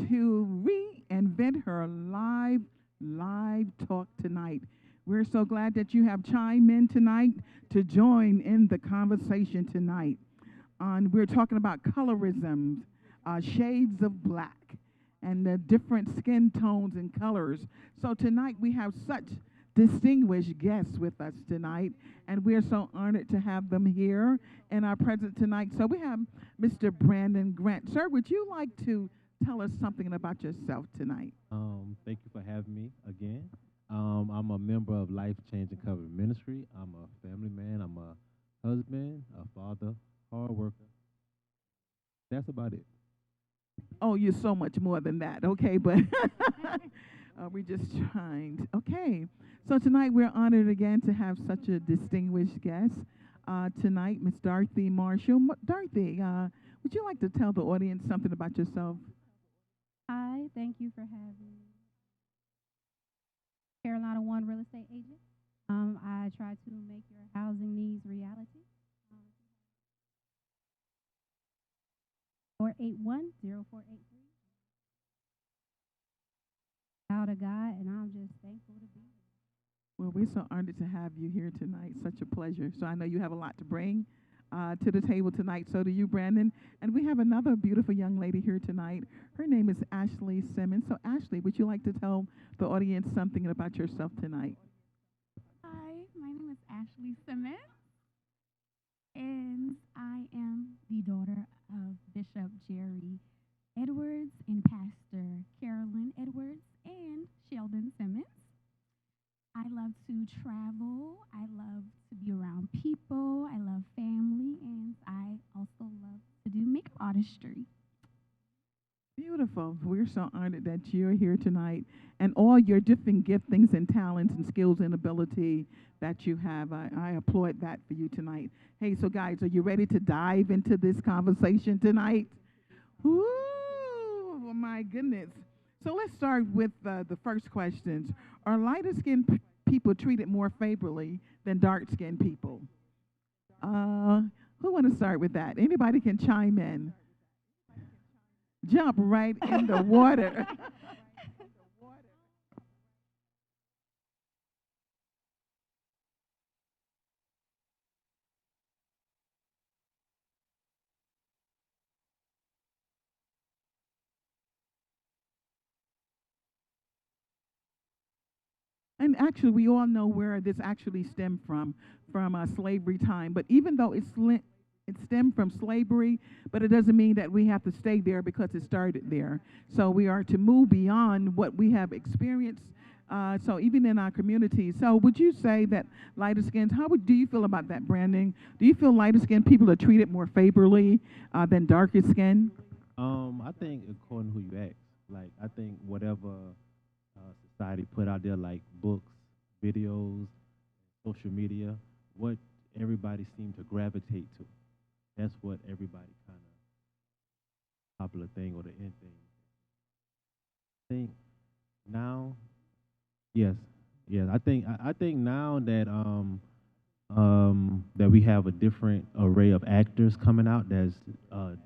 to reinvent her live talk tonight. We're so glad that you have chimed in tonight to join in the conversation tonight. We're talking about colorism, shades of black, and the different skin tones and colors. So tonight we have such distinguished guests with us tonight, and we're so honored to have them here in our presence tonight. So we have Mr. Brandon Grant. Sir, would you like to tell us something about yourself tonight? Thank you for having me again. I'm a member of Life Changing Covenant Ministry. I'm a family man. I'm a husband, a father, hard worker. That's about it. Oh, you're so much more than that. Okay, but we're just trying. Okay, so tonight we're honored again to have such a distinguished guest. Tonight, Miss Dorothy Marshall. Dorothy, would you like to tell the audience something about yourself? Hi, thank you for having me. Carolina One Real Estate Agent. I try to make your housing needs reality. 481-0483. Out of God, and I'm just thankful to be here. Well, we're so honored to have you here tonight. Such a pleasure. So I know you have a lot to bring to the table tonight. So do you, Brandon. And we have another beautiful young lady here tonight. Her name is Ashley Simmons. So, Ashley, would you like to tell the audience something about yourself tonight? Hi, my name is Ashley Simmons, and I am the daughter of Bishop Jerry Edwards and Pastor Carolyn Edwards and Sheldon Simmons. I love to travel. I love to be around people. I love family, and I also love to do makeup artistry. Beautiful. We're so honored that you're here tonight and all your different giftings and talents and skills and ability that you have. I applaud that for you tonight. Hey, so guys, are you ready to dive into this conversation tonight? Ooh, my goodness. So let's start with the first questions. Are lighter skinned people treated more favorably than dark skinned people? Who want to start with that? Anybody can chime in. Jump right in the water. And actually, we all know where this actually stemmed from slavery time. But even though it stemmed from slavery, but it doesn't mean that we have to stay there because it started there. So we are to move beyond what we have experienced. So even in our community. So would you say that lighter skins? Do you feel about that, Brandon? Do you feel lighter skinned people are treated more favorably than darker skin? I think according to who you ask, like I think whatever society put out there, like books, videos, social media, what everybody seemed to gravitate to. That's what everybody kind of popular thing or the end thing. I think now, yes, yes. I think now that that we have a different array of actors coming out that's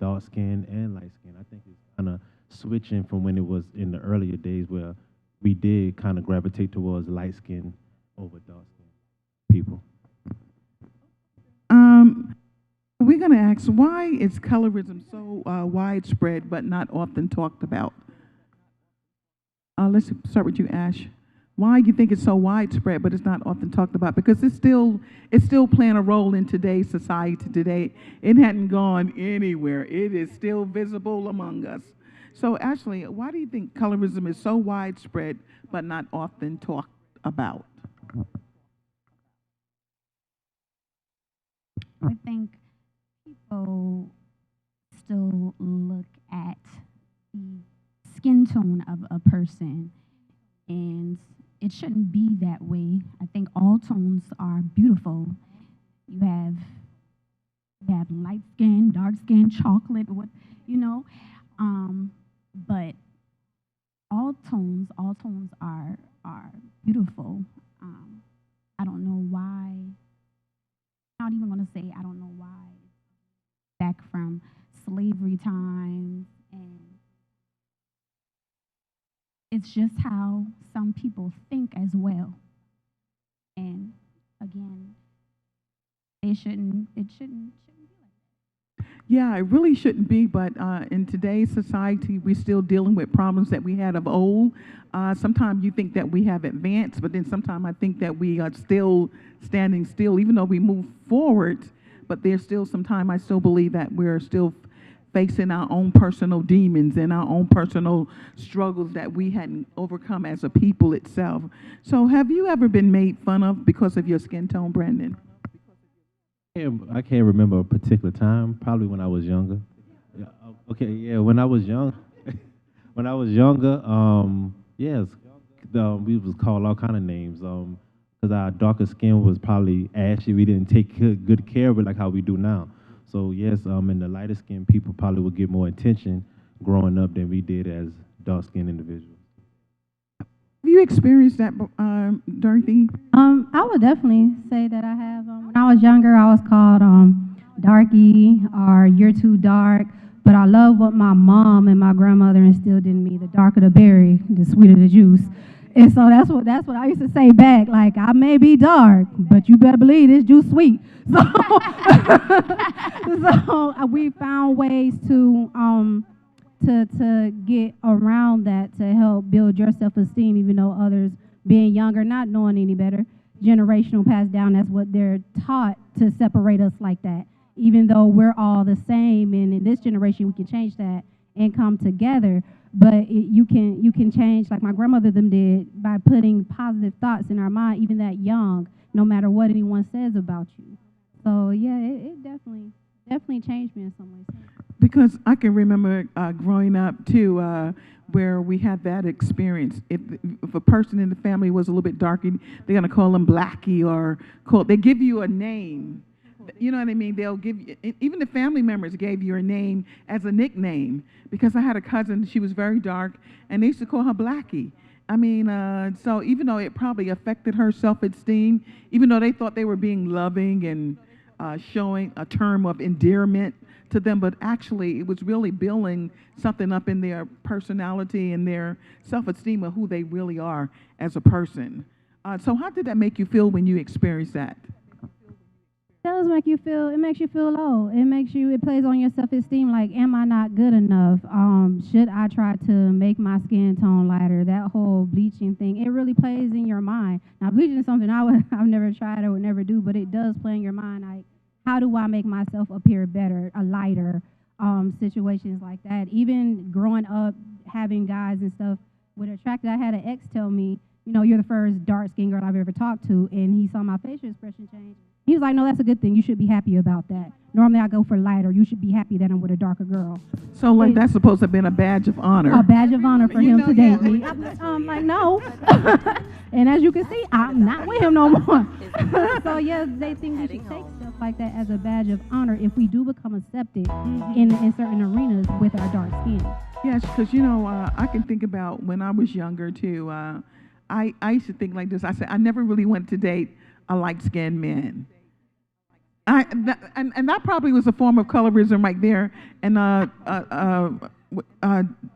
dark skin and light skin. I think it's kind of switching from when it was in the earlier days where we did kind of gravitate towards light skin over dark skin people. Um, we're going to ask, why is colorism so widespread but not often talked about? Let's start with you, Ash. Why you think it's so widespread but it's not often talked about? Because it's still playing a role in today's society today. It hadn't gone anywhere. It is still visible among us. So, Ashley, why do you think colorism is so widespread but not often talked about? I think people still look at the skin tone of a person, and it shouldn't be that way. I think all tones are beautiful. You have light skin, dark skin, chocolate, what you know, but all tones are beautiful. Um, I don't know why. I'm not even gonna say I don't know why. Back from slavery times and it's just how some people think as well. And again, it shouldn't be like Yeah, it really shouldn't be, but in today's society, we're still dealing with problems that we had of old. Sometimes you think that we have advanced, but then sometimes I think that we are still standing still, even though we move forward. But there's still some time I still believe that we're still facing our own personal demons and our own personal struggles that we hadn't overcome as a people itself. So, have you ever been made fun of because of your skin tone, Brandon? I can't remember a particular time. Probably when I was younger. Yeah, okay, yeah, when I was young, when I was younger, yes, we was called all kind of names. Because our darker skin was probably ashy. We didn't take good care of it like how we do now. So yes, and the lighter skinned people probably would get more attention growing up than we did as dark skinned individuals. Have you experienced that, Dorothy? I would definitely say that I have. When I was younger, I was called darky or you're too dark. But I love what my mom and my grandmother instilled in me: the darker the berry, the sweeter the juice. And so that's what I used to say back. Like, I may be dark, but you better believe this juice sweet. So, we found ways to get around that, to help build your self-esteem, even though others, being younger, not knowing any better, generational passed down, that's what they're taught, to separate us like that, even though we're all the same. And in this generation we can change that and come together. But you can change, like my grandmother them did, by putting positive thoughts in our mind, even that young, no matter what anyone says about you. So yeah, it definitely changed me in some ways. Because I can remember growing up too, where we had that experience. If a person in the family was a little bit darker, they're gonna call them Blackie, or they give you a name. You know what I mean? They'll give you, even the family members gave you a name as a nickname. Because I had a cousin, she was very dark, and they used to call her Blackie. I mean, so even though it probably affected her self-esteem, even though they thought they were being loving and showing a term of endearment to them, but actually it was really building something up in their personality and their self-esteem of who they really are as a person. So how did that make you feel when you experienced that? Does make you feel, it makes you feel low. It plays on your self-esteem, like, am I not good enough? Should I try to make my skin tone lighter? That whole bleaching thing, it really plays in your mind. Now, bleaching is something I've never tried or would never do, but it does play in your mind, like, how do I make myself appear better, a lighter, situations like that. Even growing up, having guys and stuff would attract. I had an ex tell me, you're the first dark-skinned girl I've ever talked to, and he saw my facial expression change. He was like, no, that's a good thing. You should be happy about that. Normally I go for lighter. You should be happy that I'm with a darker girl. So like that's supposed to have been a badge of honor. A badge of honor for him to yeah. date me. I'm like, no. And as you can see, I'm not with him no more. So yeah, they think we should take stuff like that as a badge of honor if we do become accepted in certain arenas with our dark skin. Yes, because I can think about when I was younger too. I used to think like this. I said I never really wanted to date a light-skinned man. And that probably was a form of colorism right there, and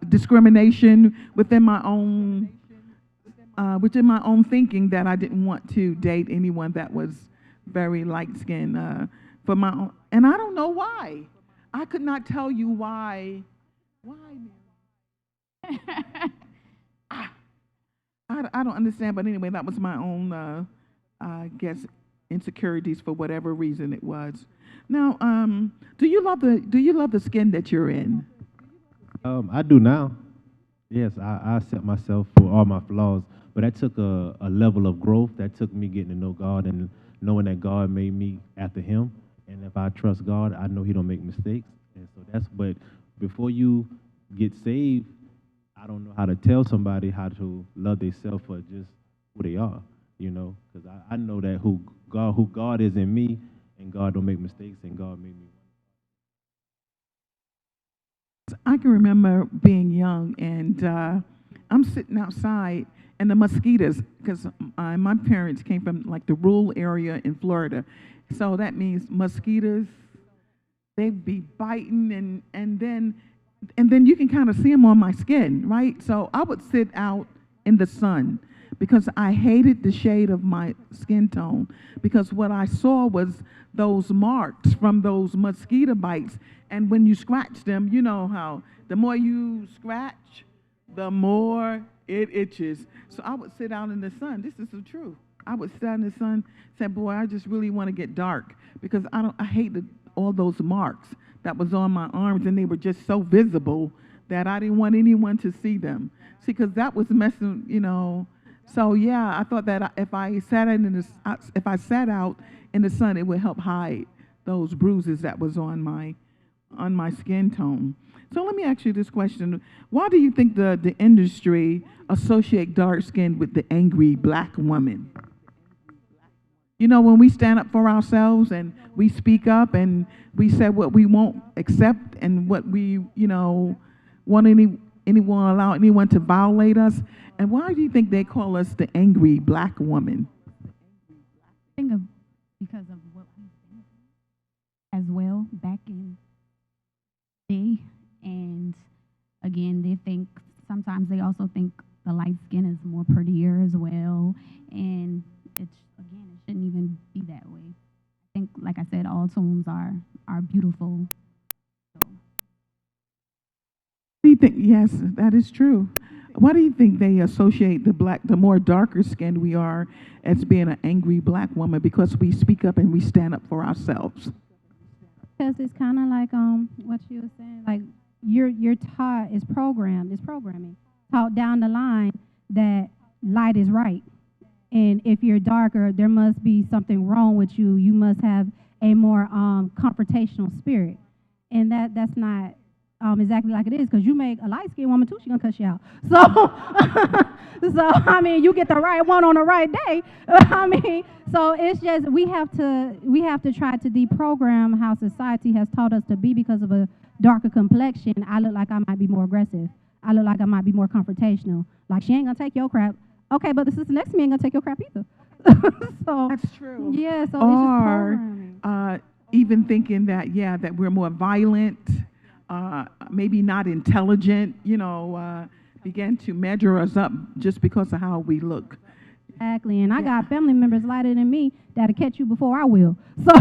discrimination within my own thinking, that I didn't want to date anyone that was very light-skinned for my own. And I don't know why. I could not tell you why. Why, Mary? I don't understand, but anyway, that was my own, I guess, insecurities for whatever reason it was. Now, do you love the skin that you're in? I do now. Yes, I accept myself for all my flaws, but that took a level of growth. That took me getting to know God and knowing that God made me after Him. And if I trust God, I know He don't make mistakes. And so but before you get saved, I don't know how to tell somebody how to love themselves for just who they are, because I know that who God is in me, and God don't make mistakes, and God made me. I can remember being young, and I'm sitting outside, and the mosquitoes, because my parents came from like the rural area in Florida, so that means mosquitoes, they'd be biting, and then you can kind of see them on my skin, right? So I would sit out in the sun because I hated the shade of my skin tone because what I saw was those marks from those mosquito bites. And when you scratch them, you know how the more you scratch, the more it itches. So I would sit out in the sun. This is the truth. I would sit out in the sun, say, boy, I just really want to get dark because I hated all those marks that was on my arms and they were just so visible that I didn't want anyone to see them. See, because that was messing, you know. So yeah, I thought that if I sat out in the if I sat out in the sun, it would help hide those bruises that was on my skin tone. So let me ask you this question: why do you think the industry associate dark skin with the angry black woman? You know, when we stand up for ourselves and we speak up and we say what we won't accept and what we, you know, want anyone allow anyone to violate us. And why do you think they call us the angry black woman? I think of because of what we've been through as well back in the day. And again, they think sometimes they also think the light skin is more prettier as well. And it's again, it shouldn't even be that way. I think, like I said, all tones are beautiful. So Do you think, yes, that is true. Why do you think they associate the more darker skinned we are as being an angry black woman? Because we speak up and we stand up for ourselves. Because it's kind of like what you were saying, like you're taught, it's programming, taught down the line that light is right, and if you're darker, there must be something wrong with you. You must have a more confrontational spirit, and that's not exactly like it is. Because you make a light skinned woman too, she gonna cuss you out. So, so I mean, you get the right one on the right day. I mean, so it's just we have to try to deprogram how society has taught us to be because of a darker complexion. I look like I might be more aggressive. I look like I might be more confrontational. Like she ain't gonna take your crap. Okay, but the sister next to me ain't gonna take your crap either. So That's true. yeah, so it's just Or programming. even thinking that, yeah, that we're more violent, maybe not intelligent, you know, begin to measure us up just because of how we look. Exactly, and I got family members lighter than me that'll catch you before I will. So,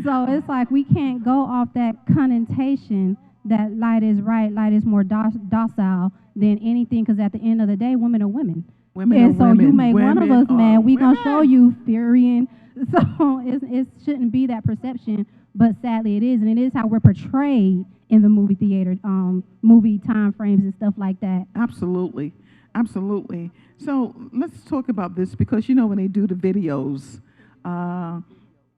so it's like we can't go off that connotation that light is right, light is more docile than anything. Because at the end of the day, women are women. Women Yeah, are so women. you make one of Women us are mad, we gonna show women. you fury, and so it shouldn't be that perception, but sadly it is, and it is how we're portrayed in the movie theater, movie time frames and stuff like that. Absolutely. Absolutely. So let's talk about this because, you know, when they do the videos, uh,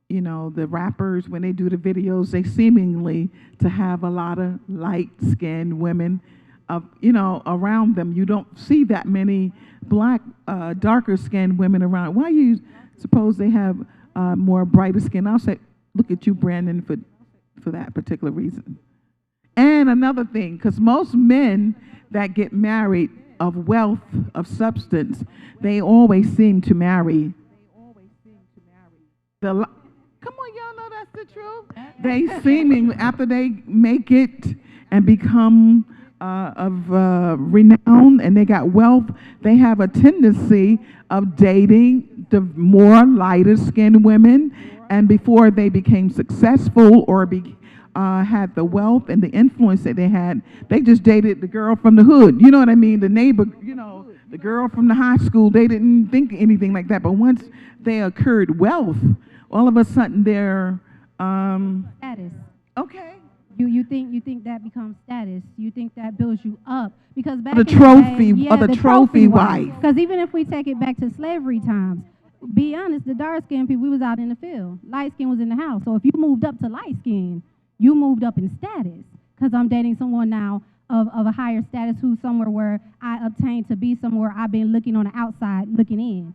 you know, the rappers, when they do the videos, they seemingly to have a lot of light-skinned women, you know, around them. You don't see that many black, darker-skinned women around. Why you suppose they have more brighter skin? I'll say, look at you, Brandon, for that particular reason. And another thing, because most men that get married of wealth, of substance, they always seem to marry come on, y'all know that's the truth. They seemingly, after they make it and become of renown and they got wealth, they have a tendency of dating the more lighter skinned women. And before they became successful or had the wealth and the influence that they had, they just dated the girl from the hood. You know what I mean? The neighbor, you know, the girl from the high school. They didn't think anything like that. But once they occurred wealth, all of a sudden they're Status. okay. You think that becomes status. You think that builds you up because back The in trophy, the day, or the trophy wife. Because even if we take it back to slavery times, be honest, the dark skinned people, we was out in the field. Light skin was in the house. So if you moved up to light skin, you moved up in status. Because I'm dating someone now of a higher status who's somewhere where I obtained to be somewhere I've been looking on the outside looking in.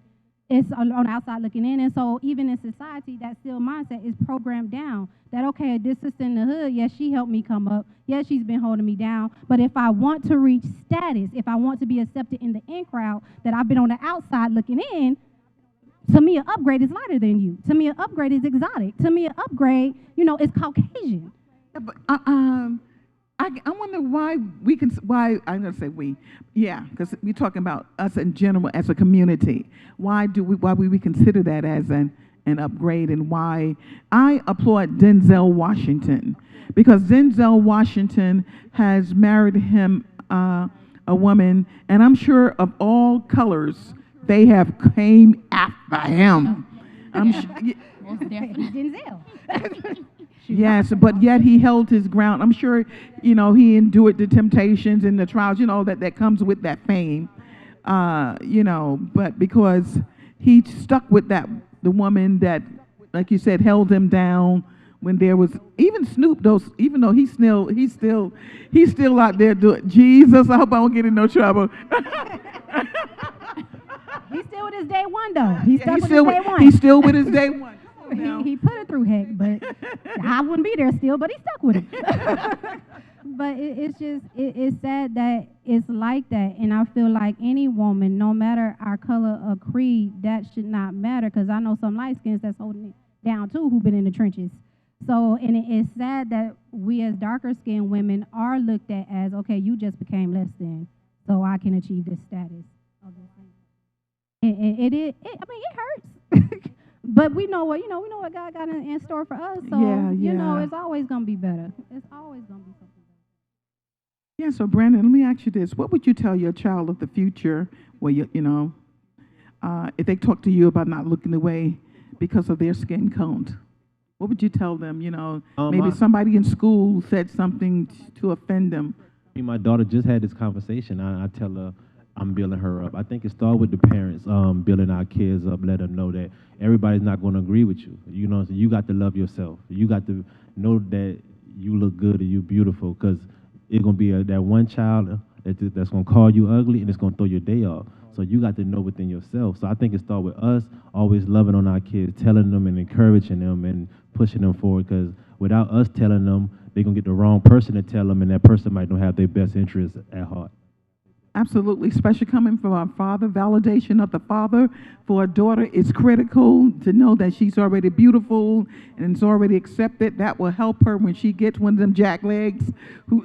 It's on the outside looking in. And so even in society, that still mindset is programmed down. That, okay, this sister in the hood, yes, she helped me come up. Yes, she's been holding me down. But if I want to reach status, if I want to be accepted in the in crowd, that I've been on the outside looking in, to me, an upgrade is lighter than you. To me, an upgrade is exotic. To me, an upgrade, is Caucasian. Yeah, but I wonder why we can, why, I'm going to say we, yeah, because we're talking about us in general as a community. Why we consider that as an upgrade, and why I applaud Denzel Washington, because Denzel Washington has married him a woman, and I'm sure of all colors, they have came after him. I'm Yeah, sure. most definitely. Denzel. Yes, but yet he held his ground. I'm sure, he endured the temptations and the trials, that comes with that fame. But because he stuck with the woman that, like you said, held him down when there was even Snoop, even though he's still out there doing Jesus. I hope I don't get in no trouble. He's still with his day one though. He's Yeah, stuck with his day one. he's still with his day one. Now, He put it through heck, but I wouldn't be there still, but he stuck with it. But it's sad that it's like that, and I feel like any woman, no matter our color or creed, that should not matter, because I know some light skins that's holding it down too, who've been in the trenches. So, and it's sad that we as darker skinned women are looked at as, okay, you just became less than, so I can achieve this status. Of this thing. I mean, it hurts. But we know what God got in store for us. So, yeah, yeah. it's always going to be better. It's always going to be something Yeah, so Brandon, let me ask you this. What would you tell your child of the future where if they talk to you about not looking away because of their skin tone? What would you tell them? Maybe somebody in school said something to offend them. Me and my daughter just had this conversation. I tell her I'm building her up. I think it started with the parents building our kids up, let them know that everybody's not going to agree with you. So you got to love yourself. You got to know that you look good and you beautiful, because it's going to be that one child that's going to call you ugly, and it's going to throw your day off. So you got to know within yourself. So I think it starts with us always loving on our kids, telling them and encouraging them and pushing them forward, because without us telling them, they're going to get the wrong person to tell them, and that person might not have their best interests at heart. Absolutely, especially coming from our father, validation of the father for a daughter is critical, to know that she's already beautiful and is already accepted. That will help her when she gets one of them jack legs who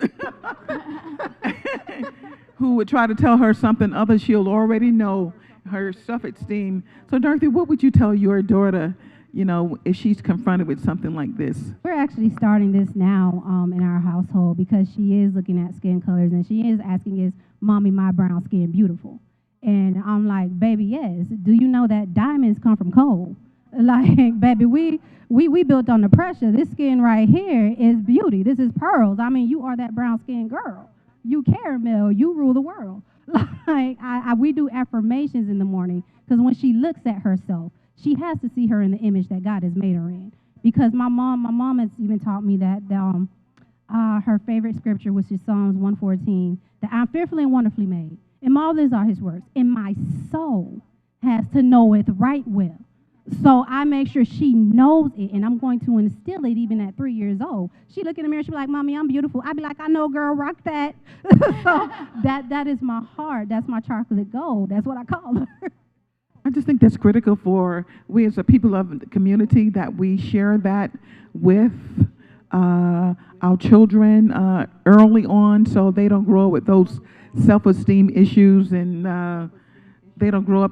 who would try to tell her something other. She'll already know her self-esteem. So Dorothy, what would you tell your daughter, if she's confronted with something like this? We're actually starting this now in our household, because she is looking at skin colors, and she is asking, is mommy, my brown skin beautiful? And I'm like, baby, yes. Do you know that diamonds come from coal? Like, baby, we built on the pressure. This skin right here is beauty. This is pearls. I mean, you are that brown skin girl. You caramel. You rule the world. Like, we do affirmations in the morning, because when she looks at herself, she has to see her in the image that God has made her in. Because my mom has even taught me that her favorite scripture, which is Psalms 114, that I'm fearfully and wonderfully made, and marvelous are his works, and my soul has to know it right well. So I make sure she knows it, and I'm going to instill it even at 3 years old. She look in the mirror, she be like, Mommy, I'm beautiful. I be like, I know, girl, rock that. So that is my heart. That's my chocolate gold. That's what I call her. I just think that's critical for we as a people of the community, that we share that with our children early on, so they don't grow up with those self-esteem issues, and they don't grow up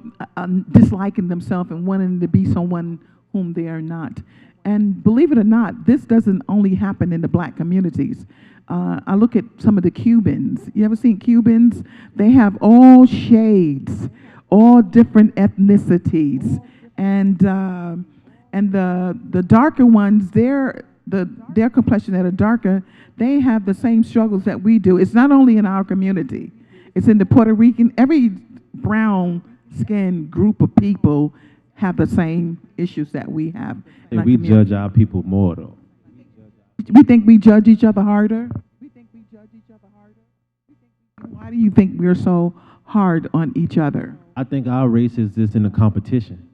disliking themselves and wanting to be someone whom they are not. And believe it or not, this doesn't only happen in the black communities. I look at some of the Cubans. You ever seen Cubans? They have all shades, all different ethnicities, and the darker ones, their complexion that are darker, they have the same struggles that we do. It's not only in our community; it's in the Puerto Rican. Every brown skinned group of people have the same issues that we have. And we judge our people more, though. We think we judge each other harder. Why do you think we're so hard on each other? I think our race is just in a competition.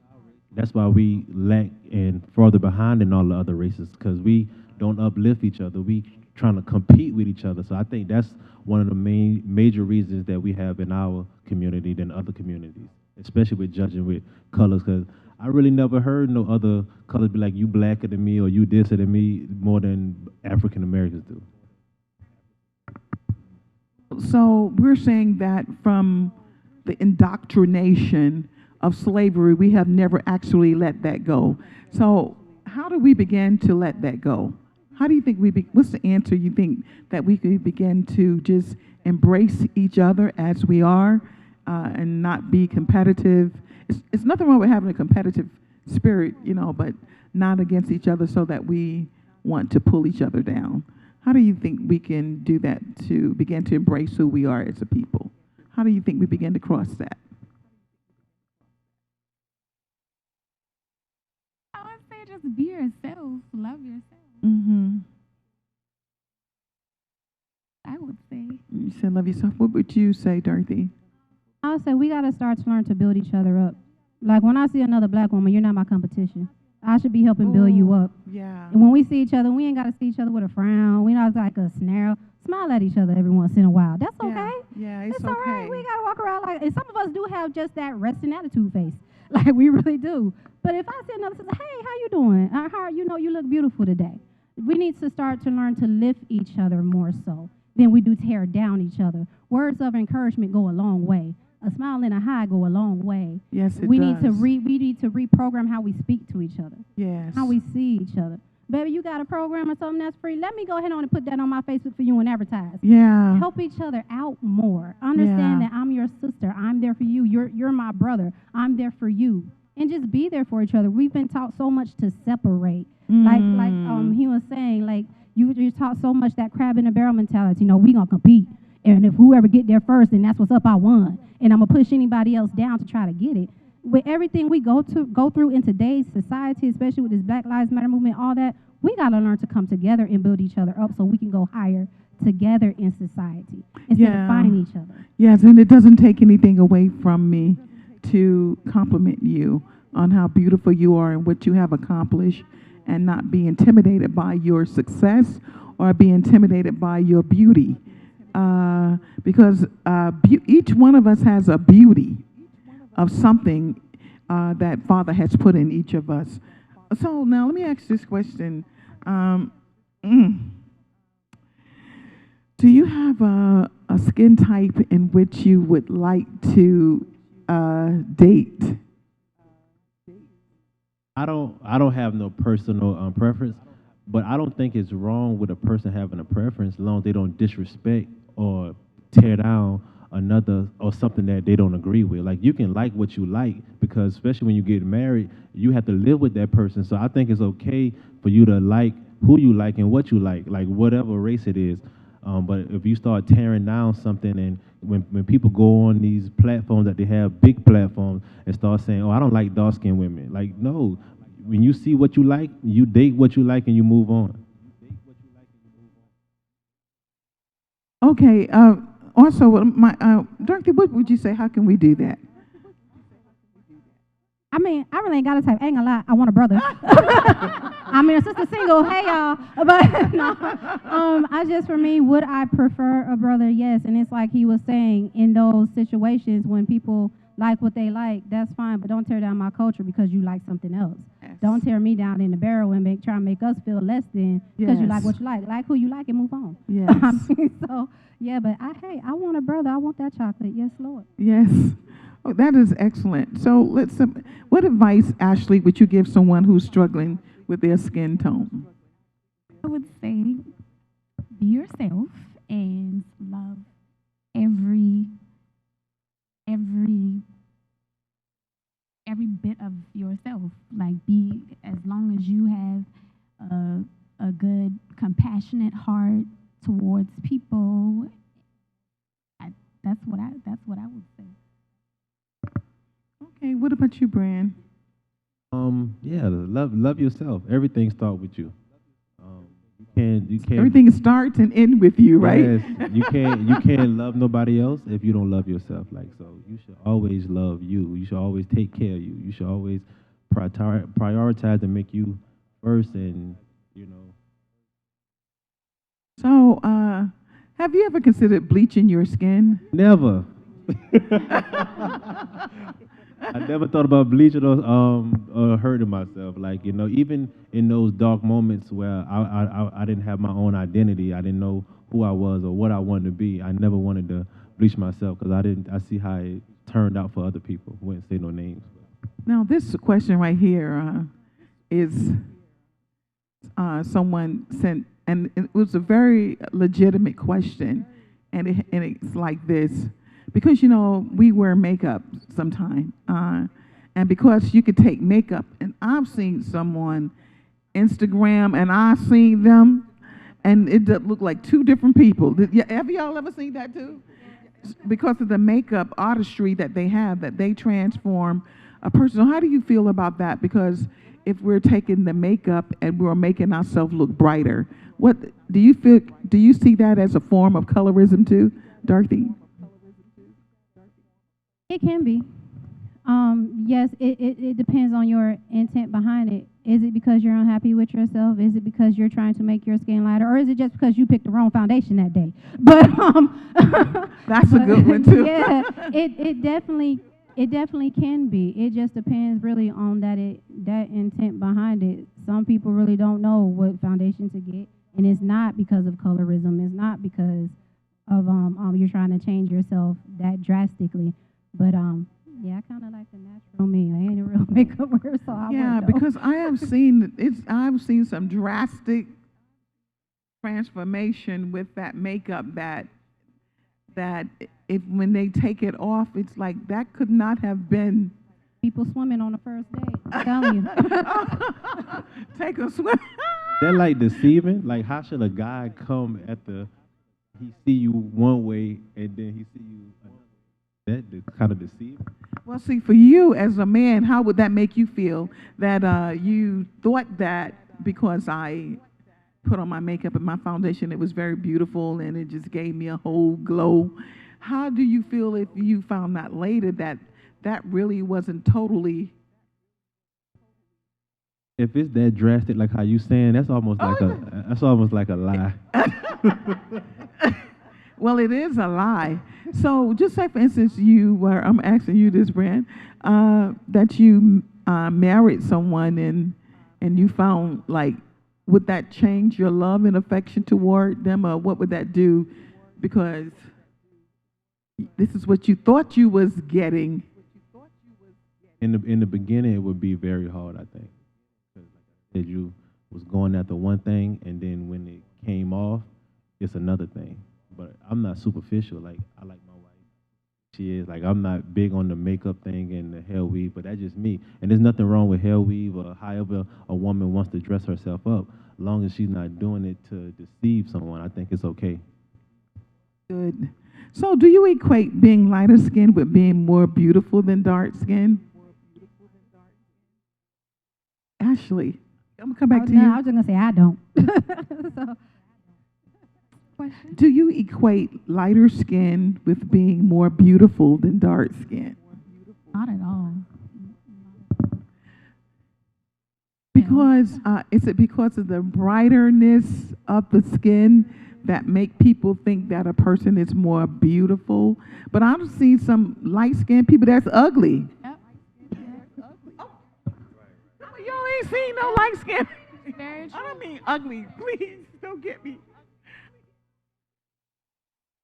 That's why we lack and further behind than all the other races, because we don't uplift each other. We trying to compete with each other. So I think that's one of the major reasons that we have in our community than other communities, especially with judging with colors, because I really never heard no other colors be like, you blacker than me or you this than me, more than African Americans do. So we're saying that from the indoctrination of slavery, we have never actually let that go. So how do we begin to let that go? How do you think what's the answer you think that we could begin to just embrace each other as we are and not be competitive? It's nothing wrong with having a competitive spirit, but not against each other so that we want to pull each other down. How do you think we can do that to begin to embrace who we are as a people? How do you think we begin to cross that? I would say just be yourself, love yourself. Mm-hmm. I would say. You said love yourself. What would you say, Dorothy? I would say we got to start to learn to build each other up. Like when I see another black woman, you're not my competition. I should be helping build you up. Yeah. And when we see each other, we ain't got to see each other with a frown. We not like a snarl. Smile at each other every once in a while. That's okay. Yeah, It's it's all okay. right. We got to walk around like, and some of us do have just that resting attitude face. Like we really do. But if I see another sister, hey, how you doing? How you look beautiful today. We need to start to learn to lift each other more so than we do tear down each other. Words of encouragement go a long way. A smile and a hi go a long way. Yes, it we does. We need to reprogram how we speak to each other, Yes. how we see each other. Baby, you got a program or something that's free? Let me go ahead on and put that on my Facebook for you and advertise. Yeah. Help each other out more. Understand Yeah. that I'm your sister. I'm there for you. You're my brother. I'm there for you. And just be there for each other. We've been taught so much to separate. Like he was saying, like you're taught so much that crab in the barrel mentality. We gonna compete. And if whoever get there first, then that's what's up, I won. And I'm gonna push anybody else down to try to get it. With everything we go through in today's society, especially with this Black Lives Matter movement, all that, we gotta learn to come together and build each other up so we can go higher together in society instead of fighting each other. Yes, and it doesn't take anything away from me to compliment you on how beautiful you are and what you have accomplished and not be intimidated by your success or be intimidated by your beauty. Because each one of us has a beauty of something that Father has put in each of us. So now let me ask this question. Do you have a skin type in which you would like to date? I don't have no personal preference, but I don't think it's wrong with a person having a preference as long as they don't disrespect or tear down another or something that they don't agree with. Like you can like what you like because especially when you get married, you have to live with that person. So I think it's okay for you to like who you like and what you like whatever race it is. But if you start tearing down something and when people go on these platforms that they have, big platforms, and start saying, oh, I don't like dark-skinned women. Like, no. When you see what you like, you date what you like and you move on. Okay. Also, Dorothy, what would you say? How can we do that? I mean, I really ain't got a type. I ain't gonna lie, I want a brother. I mean, a sister single, hey y'all. But no, for me, would I prefer a brother? Yes. And it's like he was saying, in those situations when people like what they like, that's fine, but don't tear down my culture because you like something else. Yes. Don't tear me down in the barrel and try and make us feel less than because you like Yes. what you like. Like who you like and move on. Yes. So, yeah, but I want a brother. I want that chocolate. Yes, Lord. Yes. Oh, that is excellent. So what advice, Ashley, would you give someone who's struggling with their skin tone? I would say be yourself and love every bit of yourself. Like be as long as you have a good compassionate heart towards people. That's what I would say. Okay, what about you, Bran? Yeah, love yourself. Everything starts with you. You can't. Everything starts and ends with you, right? Yes, you can't love nobody else if you don't love yourself. Like so, you should always love you. You should always take care of you. You should always prioritize and make you first. And So, have you ever considered bleaching your skin? never. I never thought about bleaching or hurting myself. Like even in those dark moments where I didn't have my own identity, I didn't know who I was or what I wanted to be. I never wanted to bleach myself because I didn't. I see how it turned out for other people. Wouldn't say no names. Now, this question right here is someone sent, and it was a very legitimate question, and it's like this, because we wear makeup sometime, and because you could take makeup, and I've seen someone Instagram, and I've seen them, and it does look like two different people. Have y'all ever seen that too? Because of the makeup artistry that they have, that they transform a person. So how do you feel about that? Because if we're taking the makeup and we're making ourselves look brighter, what do you feel? Do you see that as a form of colorism too, Dorothy? It can be. Yes, it depends on your intent behind it. Is it because you're unhappy with yourself? Is it because you're trying to make your skin lighter? Or is it just because you picked the wrong foundation that day? But That's a good one too. Yeah, it definitely can be. It just depends really on that intent behind it. Some people really don't know what foundation to get, and it's not because of colorism. It's not because of you're trying to change yourself that drastically. But yeah, I kind of like the natural me. I ain't a real makeup wearer, so I Yeah, would know. because I've seen some drastic transformation with that makeup that if when they take it off, it's like that could not have been. People swimming on the first date. I'm telling you. Take a swim. That like deceiving. Like how should a guy come at he see you one way and then he see you another? That kind of deceiving. Well, see, for you as a man, how would that make you feel that you thought that because I put on my makeup and my foundation, it was very beautiful and it just gave me a whole glow? How do you feel if you found that later that that really wasn't totally? If it's that drastic, like how you saying, that's almost like a lie. Well, it is a lie. So, just say, for instance, I'm asking you this, Brand, that you married someone and you found, like, would that change your love and affection toward them, or what would that do? Because this is what you thought you was getting. In the beginning, it would be very hard, I think. 'Cause like I said, you was going after one thing, and then when it came off, it's another thing. But I'm not superficial. Like I like my wife. She is like I'm not big on the makeup thing and the hair weave, but that's just me. And there's nothing wrong with hair weave or however a woman wants to dress herself up, as long as she's not doing it to deceive someone. I think it's okay. Good. So, do you equate being lighter skinned with being more beautiful than dark skinned? Ashley, I'm gonna come back to No, you. I was just gonna say I don't. So, Question? Do you equate lighter skin with being more beautiful than dark skin? Not at all. Because is it because of the brighterness of the skin that make people think that a person is more beautiful? But I've seen some light skinned people that's ugly. Yep. Y'all ain't seen no light skin. Very I true. don't mean ugly. Please don't get me.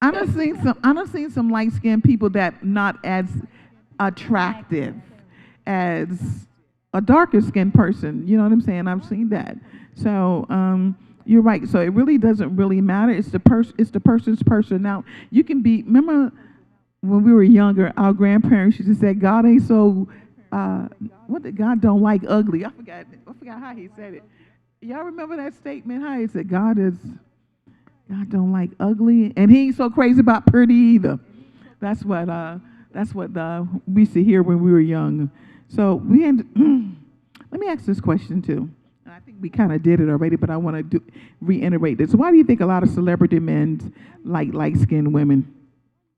I done seen some light skinned people that not as attractive as a darker skinned person. You know what I'm saying? I've seen that. So you're right. So it really doesn't really matter. It's the person's person. Now you can be. Remember when we were younger, our grandparents used to say, "God ain't so. What did God don't like ugly?" I forgot how he said it. Y'all remember that statement? How he said, God don't like ugly, and he ain't so crazy about pretty either. That's what we used to hear when we were young. So let me ask this question too. And I think we kind of did it already, but I want to reiterate this. Why do you think a lot of celebrity men like light-skinned women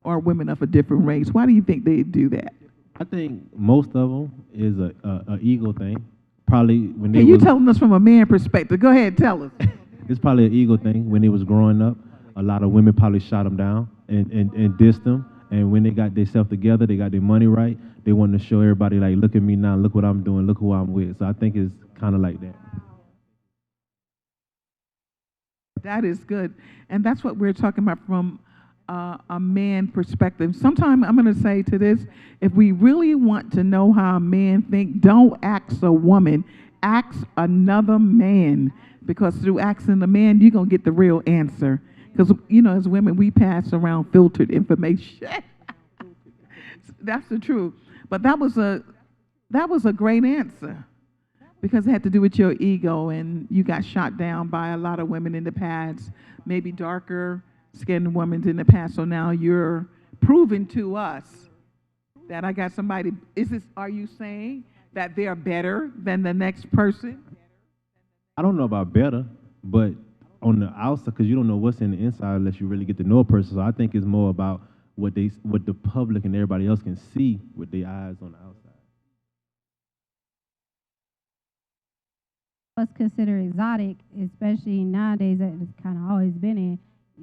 or women of a different race? Why do you think they do that? I think most of them is a ego thing. Probably when they Hey, you was telling us from a man perspective. Go ahead, tell us. it's probably an ego thing. When they was growing up, a lot of women probably shot them down and dissed them. And when they got themselves together, they got their money right. They wanted to show everybody like, look at me now, look what I'm doing, look who I'm with. So I think it's kind of like that. That is good. And that's what we're talking about from a man perspective. Sometime I'm going to say to this, if we really want to know how a man think, don't ask a woman, ask another man. Because through asking the man, you're going to get the real answer. Because, as women, we pass around filtered information. That's the truth. But that was a great answer because it had to do with your ego, and you got shot down by a lot of women in the past, maybe darker skinned women in the past. So now you're proving to us that I got somebody. Are you saying that they're better than the next person? I don't know about better, but on the outside, because you don't know what's in the inside unless you really get to know a person. So I think it's more about what the public and everybody else can see with their eyes on the outside. What's considered exotic, especially nowadays, that it's kind of always been in,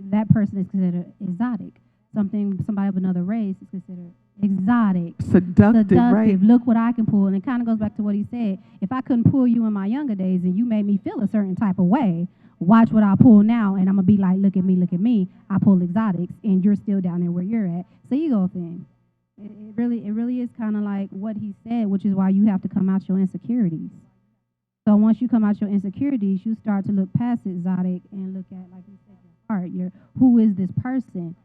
that person is considered exotic. Somebody of another race is considered exotic. Seductive, right? Look what I can pull. And it kind of goes back to what he said. If I couldn't pull you in my younger days and you made me feel a certain type of way, watch what I pull now, and I'm going to be like, look at me, look at me. I pull exotics, and you're still down there where you're at. It's an ego thing. It really is kind of like what he said, which is why you have to come out your insecurities. So once you come out your insecurities, you start to look past exotic and look at, like you said, your heart. Who is this person?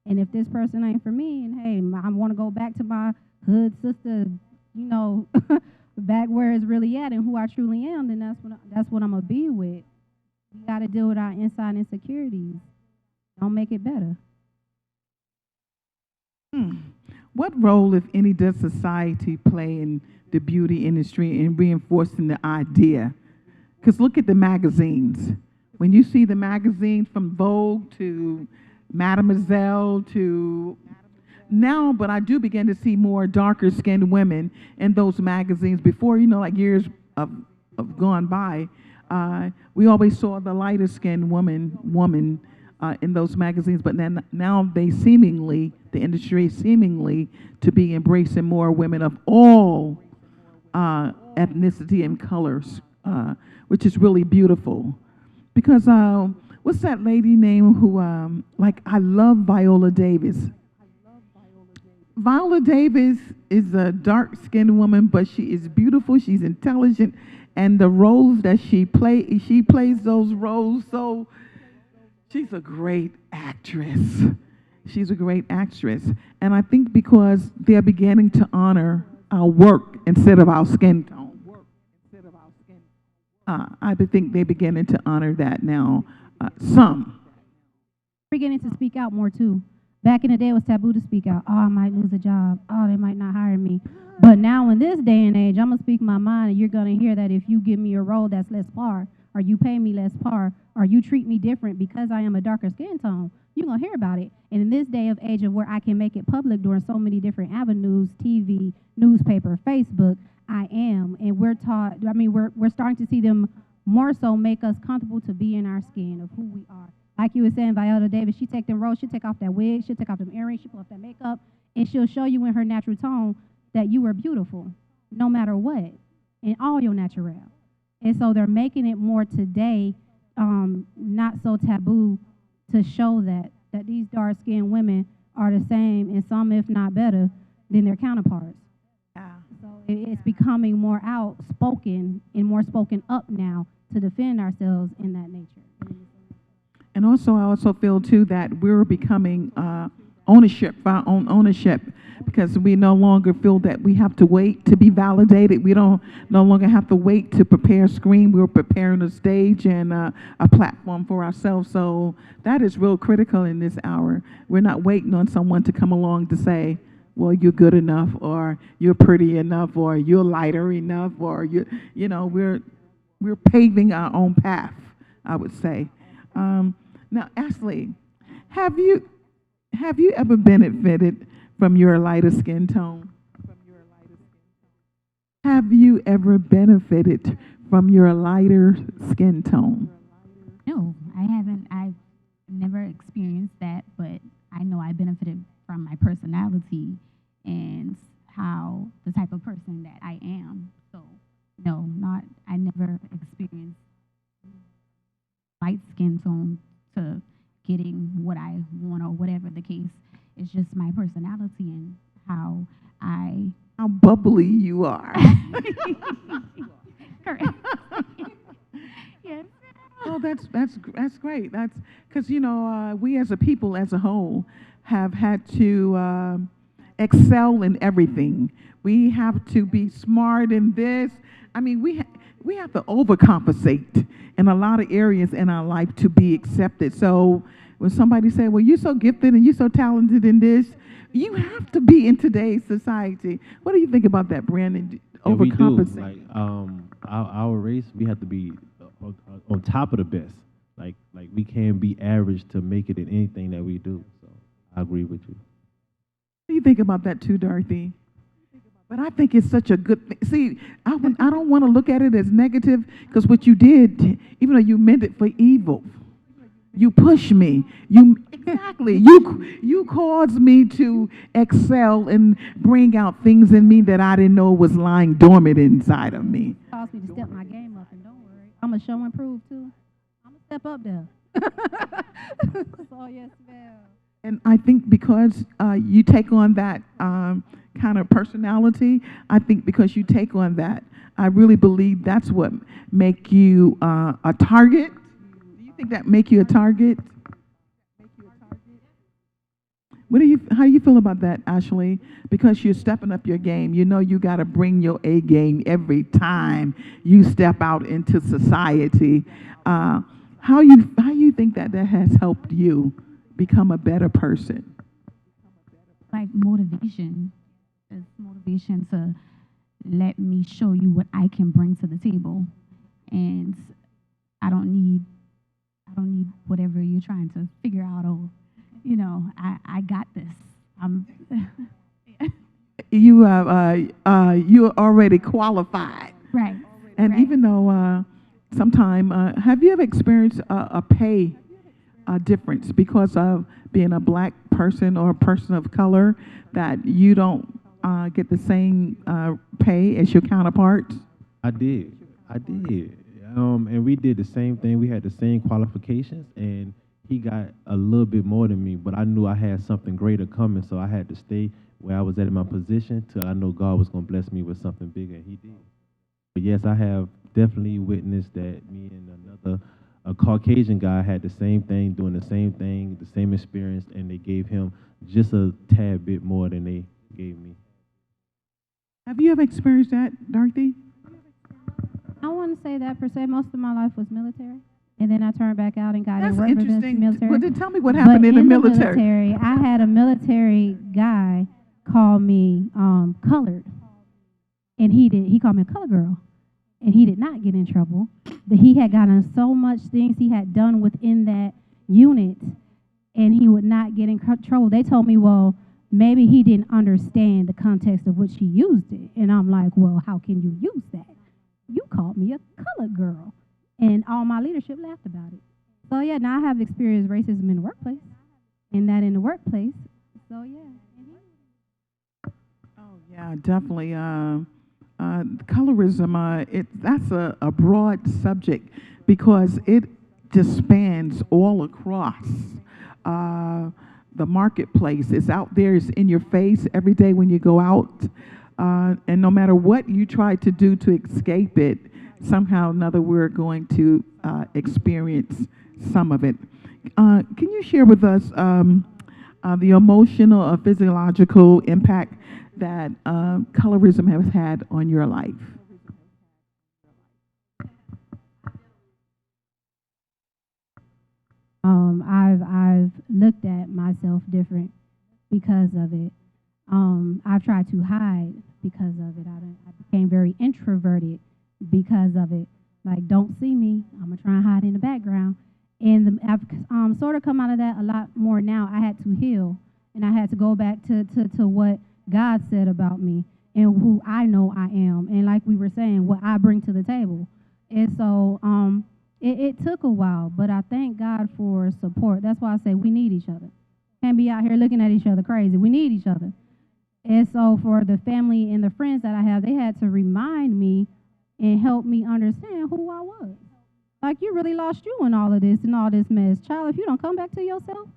And if this person ain't for me, and hey, I want to go back to my hood sister, back where it's really at and who I truly am, then that's what I'm gonna be with. We got to deal with our inside insecurities. Don't make it better. What role, if any, does society play in the beauty industry in reinforcing the idea? Because look at the magazines. When you see the magazines from Vogue to Mademoiselle to now, but I do begin to see more darker skinned women in those magazines. Before, like years of gone by, we always saw the lighter skinned woman in those magazines, but then now the industry seemingly to be embracing more women of all ethnicity and colors, which is really beautiful. Because what's that lady name who, I love Viola Davis. Viola Davis is a dark-skinned woman, but she is beautiful. She's intelligent, and the roles that she plays those roles. So she's a great actress. She's a great actress, and I think because they're beginning to honor our work instead of our skin tone. I think they're beginning to honor that now. Some. Beginning to speak out more too. Back in the day, it was taboo to speak out. Oh, I might lose a job. Oh, they might not hire me. But now in this day and age, I'm going to speak my mind, and you're going to hear that if you give me a role that's less par, or you pay me less par, or you treat me different because I am a darker skin tone, you're going to hear about it. And in this day of age of where I can make it public during so many different avenues, TV, newspaper, Facebook, I am. And we're starting to see them more so make us comfortable to be in our skin of who we are. Like you were saying, Viola Davis, she take them roles, she'll take off that wig, she'll take off them earrings, she'll pull off that makeup, and she'll show you in her natural tone that you are beautiful, no matter what, in all your natural. And so they're making it more today, not so taboo to show that these dark-skinned women are the same, and some, if not better, than their counterparts. So it's becoming more outspoken and more spoken up now to defend ourselves in that nature. And also, I also feel too that we're becoming ownership, our own ownership, because we no longer feel that we have to wait to be validated. We don't no longer have to wait to prepare a screen. We're preparing a stage and a platform for ourselves. So that is real critical in this hour. We're not waiting on someone to come along to say, well, you're good enough, or you're pretty enough, or you're lighter enough, or we're paving our own path, I would say. Now, Ashley, have you ever benefited from your lighter skin tone? Have you ever benefited from your lighter skin tone? No, I haven't. I've never experienced that, but I know I benefited from my personality and how the type of person that I am. So, no, I never experienced light skin tone to getting what I want or whatever the case. It's just my personality and how I How bubbly you are. correct. Yes. Oh, that's great. That's because we as a people as a whole have had to excel in everything. We have to be smart in this. I mean, we have to overcompensate in a lot of areas in our life to be accepted. So when somebody say, "Well, you're so gifted and you're so talented in this," you have to be in today's society. What do you think about that, Brandon? Yeah, we do. Overcompensate. Like our race, we have to be on top of the best. Like we can't be average to make it in anything that we do. So I agree with you. What do you think about that too, Dorothy? But I think it's such a good thing. See, I don't want to look at it as negative because what you did, even though you meant it for evil, you push me. You exactly. You caused me to excel and bring out things in me that I didn't know was lying dormant inside of me. Caused me to step my game up, and don't worry, I'm gonna show and prove too. I'm gonna step up there. So yes, ma'am. And I think because you take on that kind of personality, I think because you take on that, I really believe that's what make you a target. Do you think that make you a target? How do you feel about that, Ashley? Because you're stepping up your game. You know you got to bring your A game every time you step out into society. How you think that has helped you become a better person? Like motivation. It's motivation to let me show you what I can bring to the table. And I don't need whatever you're trying to figure out or I got this. I'm You're already qualified. right. And Right. even though have you ever experienced a pay difference because of being a black person or a person of color that you don't get the same pay as your counterparts? I did. I did. And we did the same thing. We had the same qualifications, and he got a little bit more than me, but I knew I had something greater coming, so I had to stay where I was at in my position till I know God was going to bless me with something bigger, and he did. But yes, I have definitely witnessed that me and another a Caucasian guy had the same thing, doing the same thing, the same experience, and they gave him just a tad bit more than they gave me. Have you ever experienced that, Dorothy? I want to say that per se, most of my life was military, and then I turned back out and got That's in work for the interesting. military. Well, then tell me what happened But in the military. I had a military guy call me colored, and he called me a color girl, and he did not get in trouble. That he had gotten so much things he had done within that unit, and he would not get in trouble. They told me, well, maybe he didn't understand the context of which he used it, and I'm like, well, how can you use that? You called me a colored girl, and all my leadership laughed about it. So yeah, now I have experienced racism in the workplace, and that in the workplace. So yeah. Oh yeah, definitely. Colorism. That's a broad subject because it just spans all across the marketplace. It's out there. It's in your face every day when you go out, and no matter what you try to do to escape it, somehow or another we're going to experience some of it. Can you share with us the emotional or physiological impact that colorism has had on your life? I've looked at myself different because of it. I've tried to hide because of it. I became very introverted because of it. Like, don't see me. I'm gonna try and hide in the background. And I've sort of come out of that a lot more now. I had to heal, and I had to go back to what God said about me and who I know I am, and like we were saying, what I bring to the table. And so it took a while, but I thank God for support. That's why I say we need each other. Can't be out here looking at each other crazy. We need each other. And so for the family and the friends that I have, they had to remind me and help me understand who I was. Like, you really lost you in all of this and all this mess. Child, if you don't come back to yourself.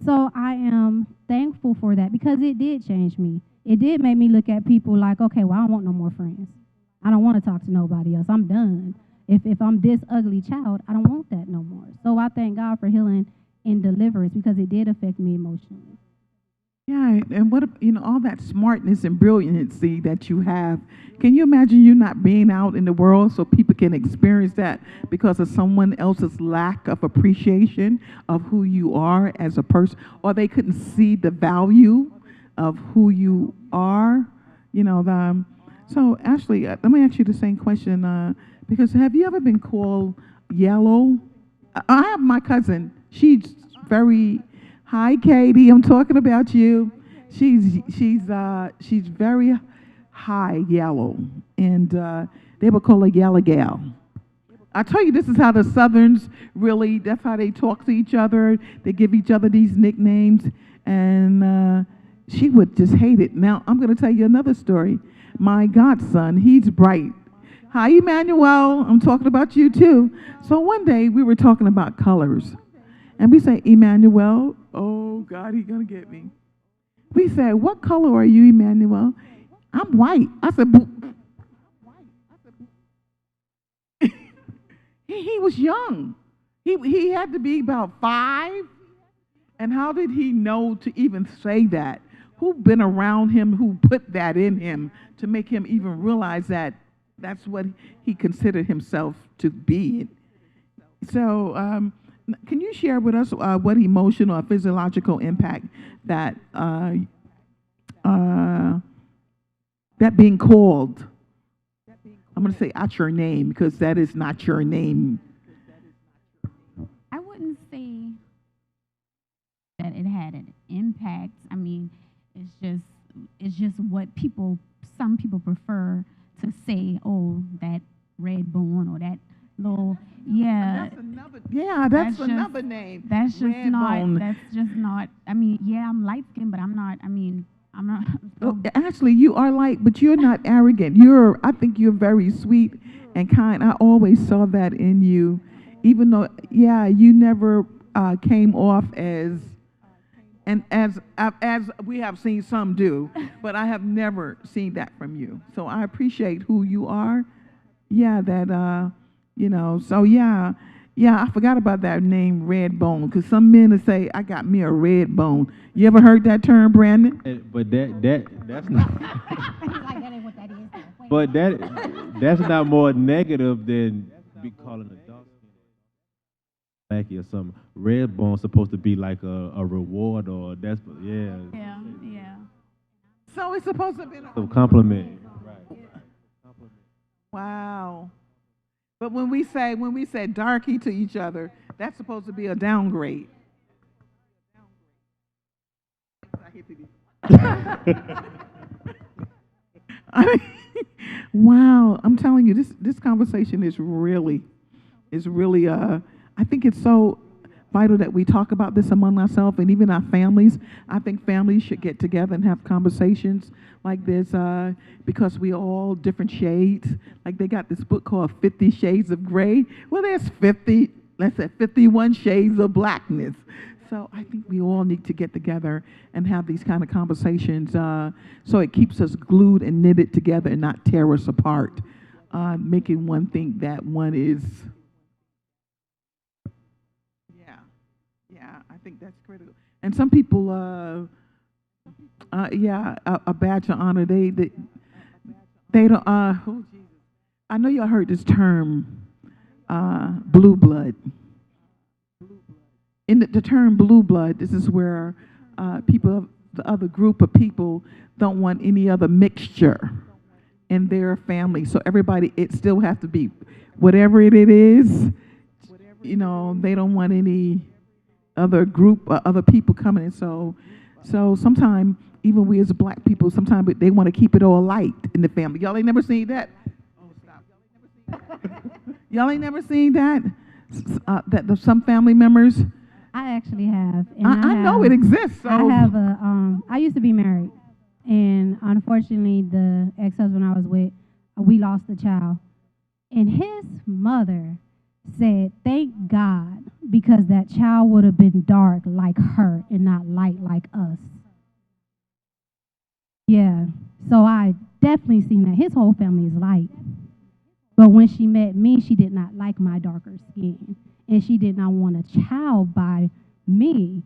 So I am thankful for that because it did change me. It did make me look at people like, okay, well, I don't want no more friends. I don't want to talk to nobody else. I'm done. If I'm this ugly child, I don't want that no more. So I thank God for healing and deliverance because it did affect me emotionally. Yeah, and what all that smartness and brilliancy that you have. Can you imagine you not being out in the world so people can experience that because of someone else's lack of appreciation of who you are as a person, or they couldn't see the value of who you are? So Ashley, let me ask you the same question because have you ever been called yellow? I have my cousin. She's very Hi, Katie. I'm talking about you. She's very high yellow, and they would call her Yellow Gal. I tell you, this is how the Southerns really. That's how they talk to each other. They give each other these nicknames, and she would just hate it. Now I'm going to tell you another story. My godson, he's bright. Hi, Emmanuel. I'm talking about you too. So one day we were talking about colors. And we say, Emmanuel, oh God, he's gonna get me. We said, what color are you, Emmanuel? I'm white. I said, he was young. He had to be about 5. And how did he know to even say that? Who been around him who put that in him to make him even realize that that's what he considered himself to be? So, can you share with us what emotional or physiological impact that that being called? I'm going to say out your name because that is not your name. I wouldn't say that it had an impact. I mean, it's just what some people prefer to say, oh, that red bone or that little, yeah. That's another name. That's just Red not. bone. That's just not. I mean, yeah, I'm light skinned, but I'm not. I mean, I'm not. Well, actually, you are light, but you're not arrogant. I think you're very sweet and kind. I always saw that in you, even though, yeah, you never came off and as we have seen some do, but I have never seen that from you. So I appreciate who you are. Yeah, So yeah, I forgot about that name, red bone, because some men will say, "I got me a red bone." You ever heard that term, Brandon? But that's not. Like, that ain't what that is. But that's not more negative than be calling a dog blackie or something. Red bone's supposed to be like a reward or that's yeah. Yeah, yeah. So it's supposed to be. So compliment. Right. Wow. But when we say darky to each other, that's supposed to be a downgrade. I mean, wow, I'm telling you, this conversation is really I think it's so vital that we talk about this among ourselves and even our families. I think families should get together and have conversations like this because we all different shades. Like they got this book called 50 Shades of Gray. Well, there's 51 shades of blackness. So I think we all need to get together and have these kind of conversations so it keeps us glued and knitted together and not tear us apart, making one think that one is. Yeah, I think that's critical. And some people, yeah, a badge of honor. They don't. Oh Jesus! I know y'all heard this term, blue blood. In the term blue blood, this is where people, the other group of people, don't want any other mixture in their family. So everybody, it still has to be whatever it is. They don't want any other group or other people coming in. So sometimes even we as black people, sometimes they want to keep it all light in the family. Y'all ain't never seen that. Oh, stop. Y'all ain't never seen that. Some family members. I actually have. And I know it exists. So. I have I used to be married, and unfortunately, the ex-husband I was with, we lost a child, and his mother said, "Thank God, because that child would have been dark like her and not light like us." Yeah. So I definitely seen that. His whole family is light. But when she met me, she did not like my darker skin. And she did not want a child by me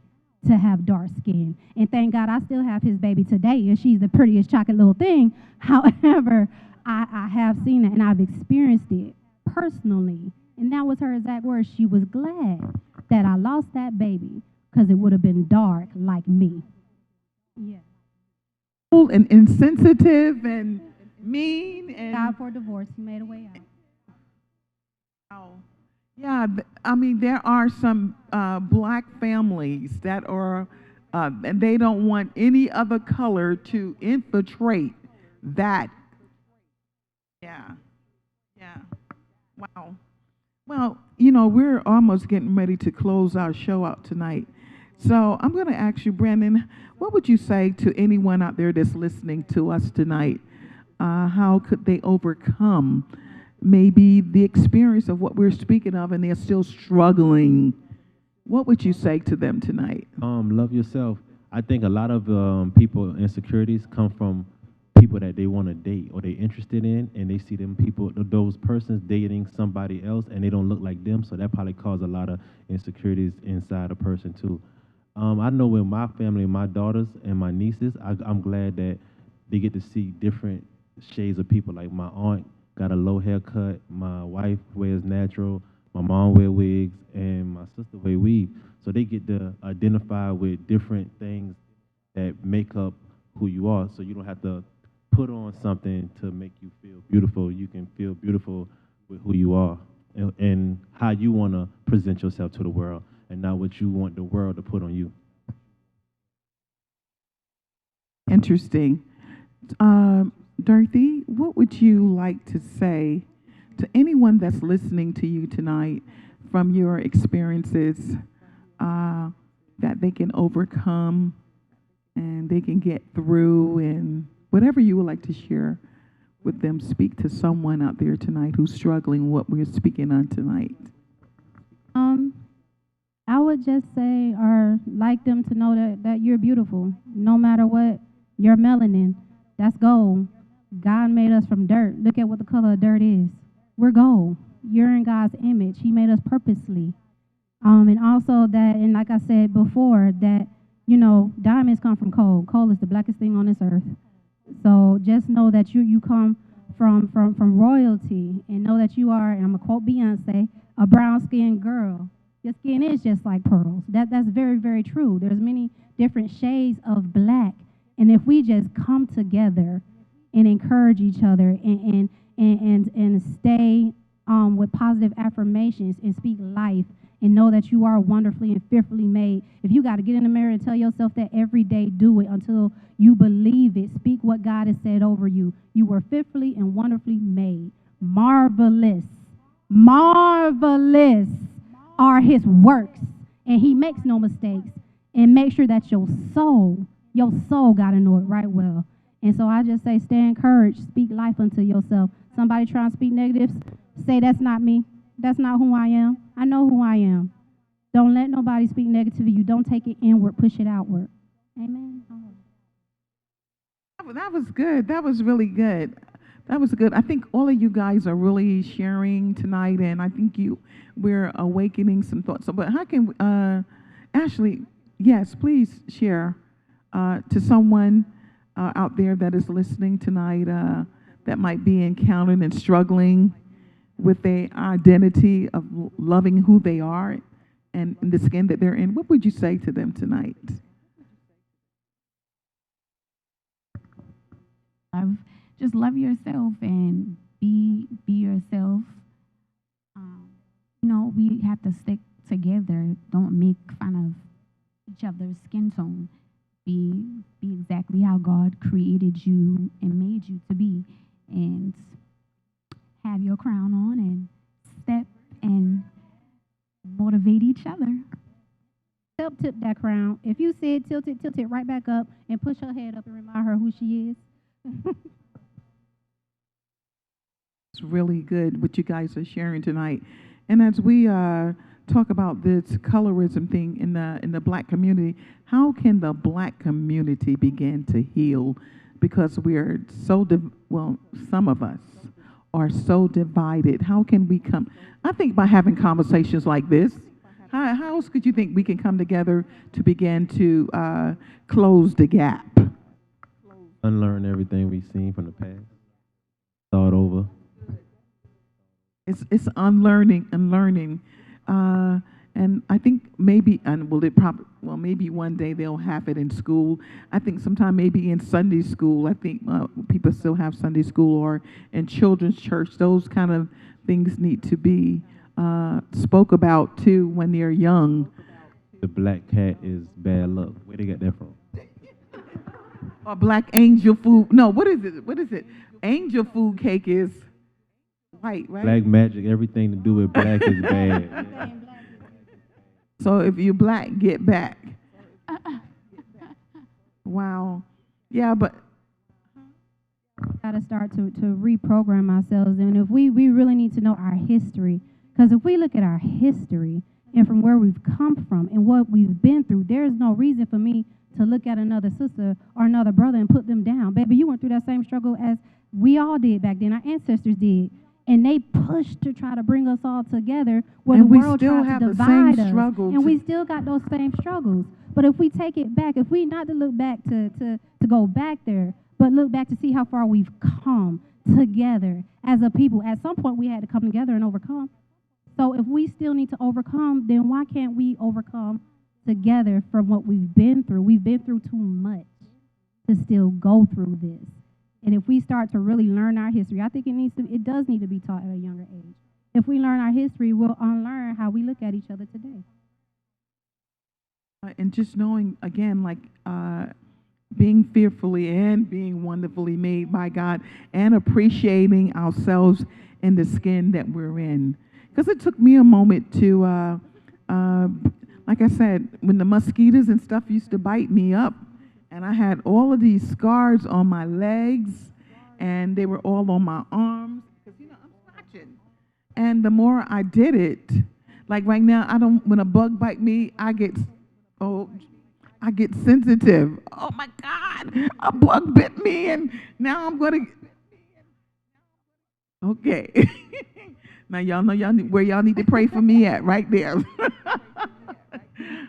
to have dark skin. And thank God I still have his baby today, and she's the prettiest chocolate little thing. However, I have seen it and I've experienced it personally. And that was her exact words. She was glad that I lost that baby because it would have been dark like me. Yeah. And insensitive and mean and God for divorce. He made a way out. wow. Yeah, I mean there are some black families that are, and they don't want any other color to infiltrate that. Yeah, yeah. Wow. Well, we're almost getting ready to close our show out tonight. So I'm going to ask you, Brandon, what would you say to anyone out there that's listening to us tonight? How could they overcome maybe the experience of what we're speaking of and they're still struggling? What would you say to them tonight? Love yourself. I think a lot of people insecurities come from people that they want to date or they interested in, and they see them people, those persons dating somebody else, and they don't look like them. So that probably cause a lot of insecurities inside a person too. I know with my family, my daughters and my nieces, I'm glad that they get to see different shades of people. Like my aunt got a low haircut, my wife wears natural, my mom wear wigs, and my sister wear weave. So they get to identify with different things that make up who you are. So you don't have to put on something to make you feel beautiful. You can feel beautiful with who you are and how you want to present yourself to the world, and not what you want the world to put on you. Interesting. Dorothy, what would you like to say to anyone that's listening to you tonight from your experiences, uh, that they can overcome and they can get through, and whatever you would like to share with them? Speak to someone out there tonight who's struggling what we're speaking on tonight. Um, I would just say or like them to know that you're beautiful. No matter what, your melanin, that's gold. God made us from dirt. Look at what the color of dirt is. We're gold. You're in God's image. He made us purposely. And also that, and like I said before, that, diamonds come from coal. Coal is the blackest thing on this earth. So just know that you come from royalty, and know that you are, and I'm gonna quote Beyonce, a brown skinned girl. Your skin is just like pearls. That's very, very true. There's many different shades of black. And if we just come together and encourage each other and stay with positive affirmations and speak life and know that you are wonderfully and fearfully made. If you got to get in the mirror and tell yourself that every day, do it until you believe it. Speak what God has said over you. You were fearfully and wonderfully made. Marvelous. Marvelous are his works, and he makes no mistakes. And make sure that your soul got to know it right well. And so I just say, stay encouraged, speak life unto yourself. Somebody trying to speak negatives, say that's not me. That's not who I am. I know who I am. Don't let nobody speak negative to you. Don't take it inward, push it outward. Amen. That was good. That was really good. That was good. I think all of you guys are really sharing tonight, and I think we're awakening some thoughts. So, but how can Ashley? Yes, please share to someone out there that is listening tonight, that might be encountering and struggling with their identity of loving who they are and the skin that they're in. What would you say to them tonight? Love, just love yourself and be yourself. Um, we have to stick together. Don't make fun of each other's skin tone. Be exactly how God created you and made you to be, and have your crown on and step and motivate each other. Help tip that crown. If you see it, tilt it right back up and push her head up and remind her who she is. It's really good what you guys are sharing tonight. And as we talk about this colorism thing in the black community, how can the black community begin to heal? Because we are so well, some of us are so divided. How can we come? I think by having conversations like this. How else could you think we can come together to begin to close the gap? Unlearn everything we've seen from the past. Start over. It's unlearning and learning, and I think maybe and will it probably well maybe one day they'll have it in school. I think sometime maybe in Sunday school. I think people still have Sunday school or in children's church. Those kind of things need to be spoke about too when they're young. The black cat is bad luck. Where they got that from? Or black angel food. No, what is it? What is it? Angel food cake is white, right? Black magic. Everything to do with black is bad. So if you're black, get back. Wow. Yeah, but Got to start to reprogram ourselves. And if we really need to know our history, because if we look at our history and from where we've come from and what we've been through, there's no reason for me to look at another sister or another brother and put them down. Baby, you went through that same struggle as we all did back then, our ancestors did. And they pushed to try to bring us all together where and the world we still tried have to the divide same us. struggle. And we still got those same struggles. But if we take it back, if we not to look back to go back there, but look back to see how far we've come together as a people. At some point, we had to come together and overcome. So if we still need to overcome, then why can't we overcome together from what we've been through? We've been through too much to still go through this. And if we start to really learn our history, I think it does need to be taught at a younger age. If we learn our history, we'll unlearn how we look at each other today. And just knowing, again, like being fearfully and being wonderfully made by God and appreciating ourselves in the skin that we're in. Because it took me a moment to, like I said, when the mosquitoes and stuff used to bite me up, and I had all of these scars on my legs, and they were all on my arms, because, I'm scratching. And the more I did it, like right now, when a bug bite me, I get sensitive. Oh my God, a bug bit me, and now I'm gonna. Okay, now y'all know where y'all need to pray for me at, right there.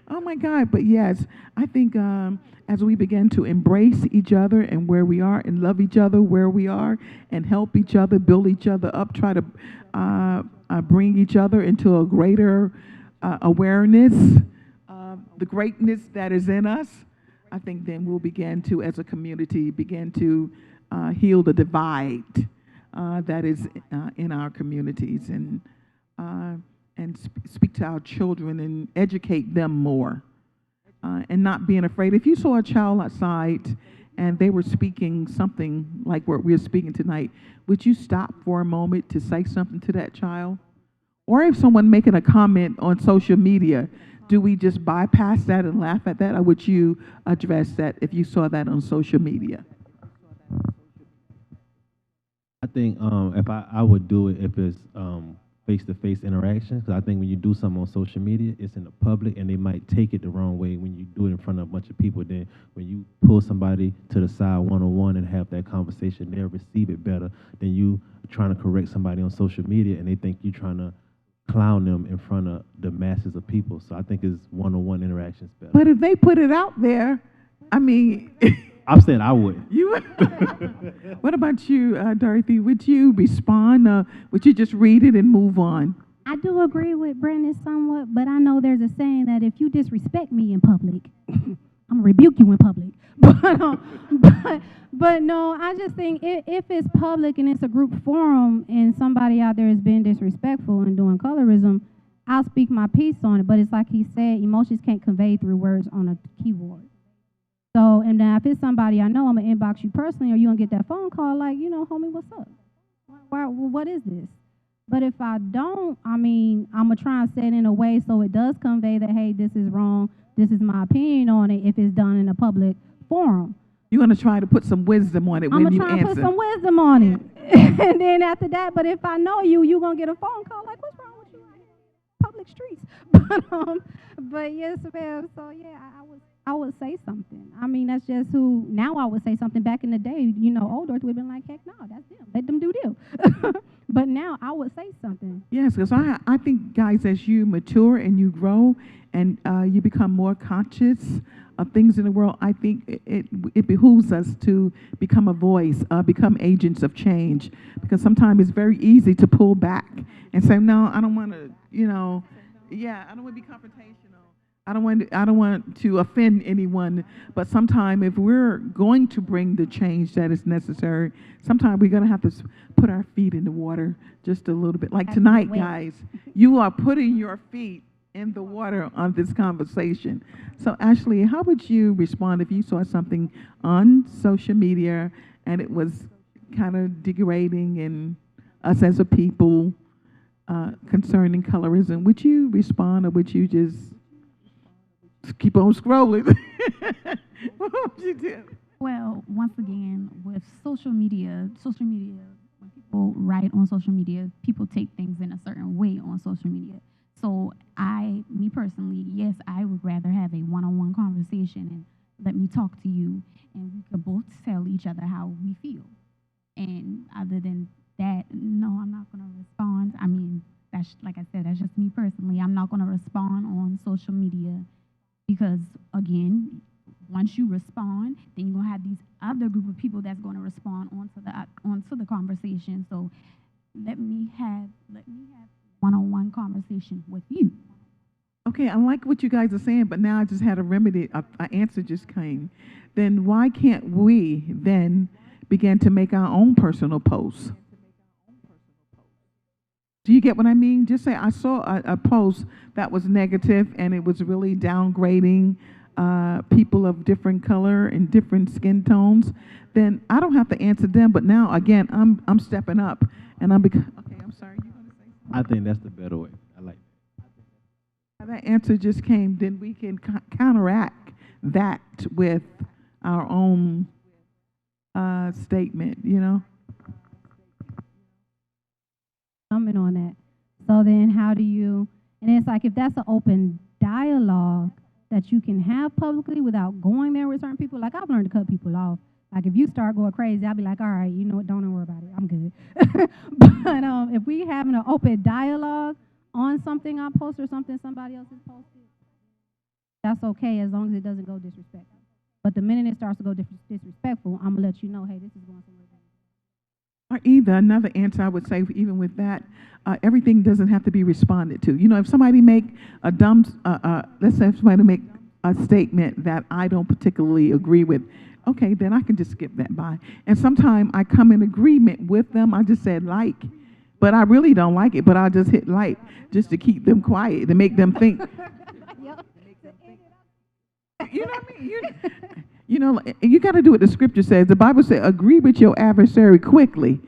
Oh my God, but yes, I think as we begin to embrace each other and where we are, and love each other where we are, and help each other, build each other up, try to bring each other into a greater awareness. The greatness that is in us, I think then we'll begin to, as a community, begin to heal the divide that is in our communities, and speak to our children and educate them more, and not being afraid. If you saw a child outside and they were speaking something like what we're speaking tonight, would you stop for a moment to say something to that child? Or if someone making a comment on social media, do we just bypass that and laugh at that, or would you address that if you saw that on social media? I think if I would do it if it's face-to-face interaction, because I think when you do something on social media, it's in the public, and they might take it the wrong way when you do it in front of a bunch of people. Then when you pull somebody to the side one-on-one and have that conversation, they'll receive it better than you trying to correct somebody on social media, and they think you're trying to clown them in front of the masses of people. So I think it's one-on-one interactions better. But if they put it out there, I mean, I'm saying I would. You. What about you, Dorothy? Would you respond? Would you just read it and move on? I do agree with Brandon somewhat, but I know there's a saying that if you disrespect me in public, I'm gonna rebuke you in public. But no, I just think if it's public and it's a group forum and somebody out there is being disrespectful and doing colorism, I'll speak my piece on it. But it's like he said, emotions can't convey through words on a keyboard. So, and then if it's somebody I know, I'm gonna inbox you personally, or you gonna get that phone call like, homie, what's up? What is this? But if I don't, I mean, I'm gonna try and say it in a way so it does convey that, hey, this is wrong. This is my opinion on it if it's done in a public forum. You're going to try to put some wisdom on it when you answer. I'm going to try and put some wisdom on it. And then after that, but if I know you, you're going to get a phone call like, what's wrong with you? like streets. But yes, ma'am. So yeah, I would say something. I mean, that's just who. Now I would say something. Back in the day, old Dorothy would have been like, heck no, that's them. Let them do them. But now I would say something. Yes, because I think, guys, as you mature and you grow and you become more conscious of things in the world, I think it behooves us to become a voice, become agents of change. Because sometimes it's very easy to pull back and say, no, I don't want to, yeah, I don't want to be confrontational. I don't want to offend anyone. But sometimes if we're going to bring the change that is necessary, sometimes we're going to have to put our feet in the water just a little bit. Like tonight, guys, you are putting your feet in the water on this conversation. So Ashley, how would you respond if you saw something on social media and it was kind of degrading in us as a people concerning colorism? Would you respond, or would you just keep on scrolling? What would you do? Well, once again, with social media, when people write on social media, people take things in a certain way on social media. So me personally, yes, I would rather have a one-on-one conversation and let me talk to you, and we could both tell each other how we feel. And other than that, no, I'm not going to respond. I mean, that's, like I said, that's just me personally. I'm not going to respond on social media because, again, once you respond, then you're going to have these other group of people that's going to respond onto the conversation. So let me have one-on-one conversation with you. Okay, I like what you guys are saying, but now I just had a remedy. An answer just came. Then why can't we then begin to make our own personal posts? Do you get what I mean? Just say, I saw a post that was negative and it was really downgrading people of different color and different skin tones. Then I don't have to answer them. But now, again, I'm stepping up and okay, I'm sorry. You want to say something? I think that's the better way. I like that. That answer just came. Then we can counteract that with our own statement, Comment on that. So then how do you, and it's like if that's an open dialogue that you can have publicly without going there with certain people, like I've learned to cut people off. Like if you start going crazy, I'll be like, all right, you know what, don't worry about it, I'm good. But if we having an open dialogue on something I post or something somebody else has posted, that's okay as long as it doesn't go disrespectful. But the minute it starts to go disrespectful, I'm gonna let you know, hey, this is going somewhere. Or either another answer I would say, even with that, everything doesn't have to be responded to. If somebody make a dumb, let's say if somebody make a statement that I don't particularly agree with, okay, then I can just skip that by. And sometimes I come in agreement with them. I just said like, but I really don't like it, but I'll just hit like just to keep them quiet, to make them think. You know what I mean? You got to do what the scripture says. The Bible says, "Agree with your adversary quickly."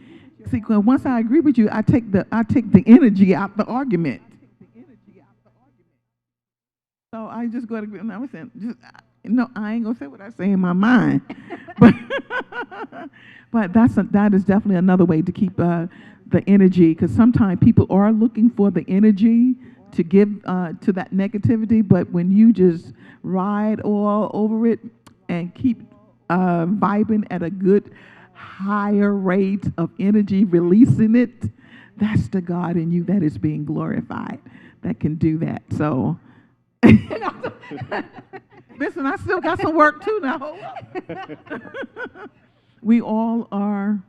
See, once I agree with you, I take the energy out the argument. So I just go to agree. And I was saying, no, I ain't gonna say what I say in my mind, but but that is definitely another way to keep the energy, because sometimes people are looking for the energy to give to that negativity, but when you just ride all over it and keep vibing at a good higher rate of energy, releasing it, that's the God in you that is being glorified that can do that. So listen, I still got some work too now. We all are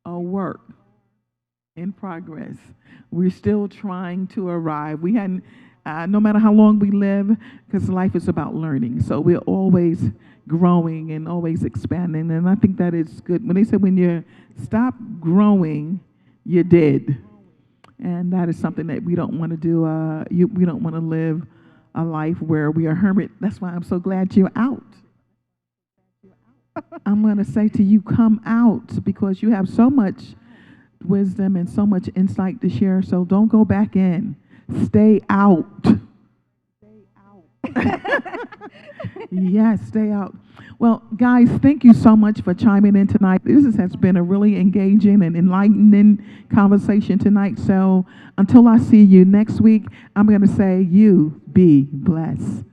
a work in progress. We're still trying to arrive. We hadn't, no matter how long we live, because life is about learning. So we're always growing and always expanding. And I think that is good. When they say when you stop growing, you're dead. And that is something that we don't want to do. We don't want to live a life where we are hermit. That's why I'm so glad you're out. I'm going to say to you, come out, because you have so much wisdom and so much insight to share. So don't go back in. Stay out. Stay out. Yes, stay out. Well, guys, thank you so much for chiming in tonight. Has been a really engaging and enlightening conversation tonight. So until I see you next week, I'm going to say you be blessed.